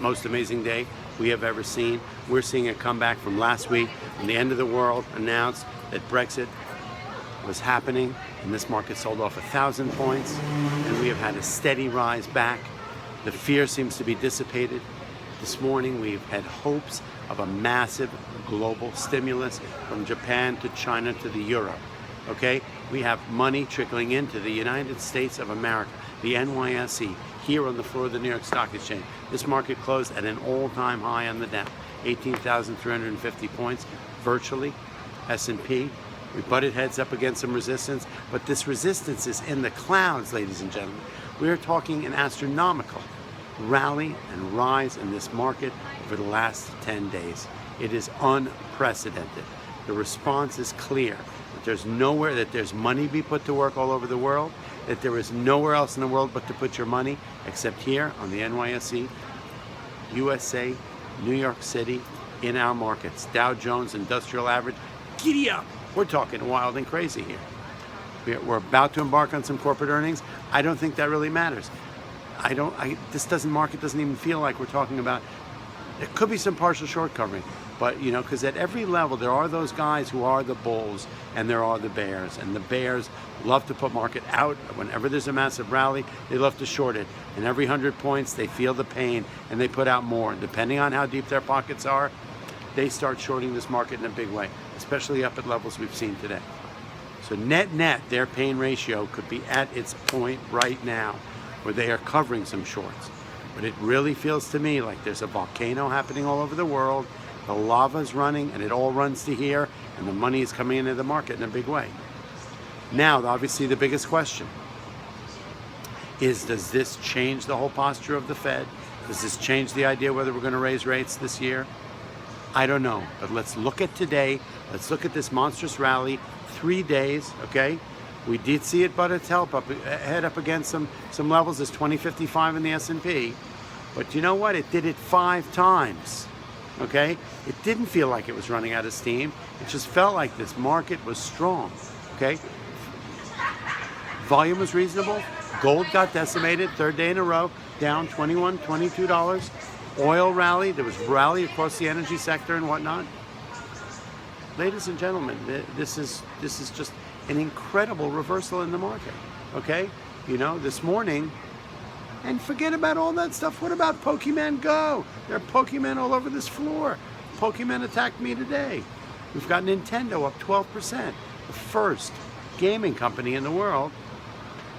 most amazing day we have ever seen. We're seeing a comeback from last week when the end of the world announced that Brexit was happening, and this market sold off 1,000 points, and we have had a steady rise back. The fear seems to be dissipated. This morning we've had hopes of a massive global stimulus from Japan to China to the euro. Okay, we have money trickling into the United States of America, the NYSE, here on the floor of the New York Stock Exchange. This market closed at an all-time high on the Dow, 18,350 points, virtually. S&P, we butted heads up against some resistance, but this resistance is in the clouds, ladies and gentlemen. We are talking an astronomical rally and rise in this market over the last 10 days. It is unprecedented. The response is clear. That there's nowhere, that there's money be put to work all over the world, that there is nowhere else in the world but to put your money except here on the NYSE, USA, New York City, in our markets. Dow Jones Industrial Average, giddy up. We're talking wild and crazy here. We're about to embark on some corporate earnings. I don't think that really matters. This market doesn't even feel like we're talking about, there could be some partial short covering, but you know, because at every level there are those guys who are the bulls and there are the bears, and the bears love to put market out. Whenever there's a massive rally, they love to short it, and every 100 points they feel the pain and they put out more. Depending on how deep their pockets are, they start shorting this market in a big way, especially up at levels we've seen today. So net, their pain ratio could be at its point right now where they are covering some shorts. But it really feels to me like there's a volcano happening all over the world. The lava's running and it all runs to here, and the money is coming into the market in a big way. Now, obviously the biggest question is, does this change the whole posture of the Fed? Does this change the idea whether we're going to raise rates this year? I don't know, but let's look at today. Let's look at this monstrous rally, 3 days, okay? We did see it butt its head up against some levels. There's 2055 in the S&P, but you know what? It did it 5 times, okay? It didn't feel like it was running out of steam. It just felt like this market was strong, okay? Volume was reasonable. Gold got decimated, 3rd day in a row, down $21, $22. Oil rally, there was rally across the energy sector and whatnot. Ladies and gentlemen, this is just an incredible reversal in the market, okay? You know, this morning, and forget about all that stuff. What about Pokemon Go? There are Pokemon all over this floor. Pokemon attacked me today. We've got Nintendo up 12%. The first gaming company in the world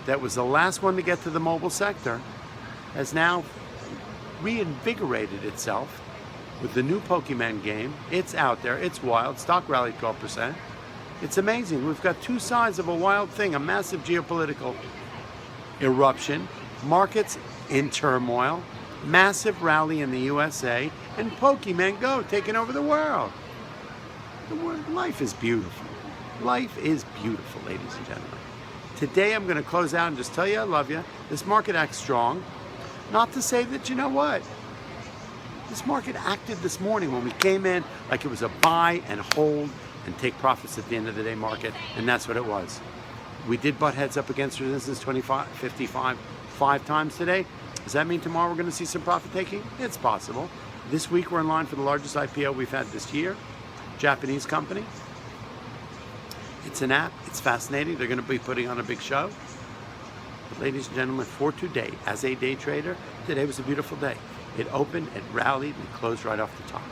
that was the last one to get to the mobile sector has now reinvigorated itself with the new Pokemon game. It's out there, it's wild. Stock rallied 12%. It's amazing. We've got 2 sides of a wild thing, a massive geopolitical eruption, markets in turmoil, massive rally in the USA, and Pokemon Go taking over the world. Life is beautiful. Life is beautiful, ladies and gentlemen. Today I'm going to close out and just tell you I love you. This market acts strong. Not to say that, you know what, this market acted this morning when we came in like it was a buy and hold and take profits at the end of the day market, and that's what it was. We did butt heads up against resistance 25.55 5 times today. Does that mean tomorrow we're going to see some profit taking? It's possible. This week we're in line for the largest IPO we've had this year. Japanese company. It's an app. It's fascinating. They're going to be putting on a big show. But ladies and gentlemen, for today, as a day trader, today was a beautiful day. It opened, it rallied, and it closed right off the top.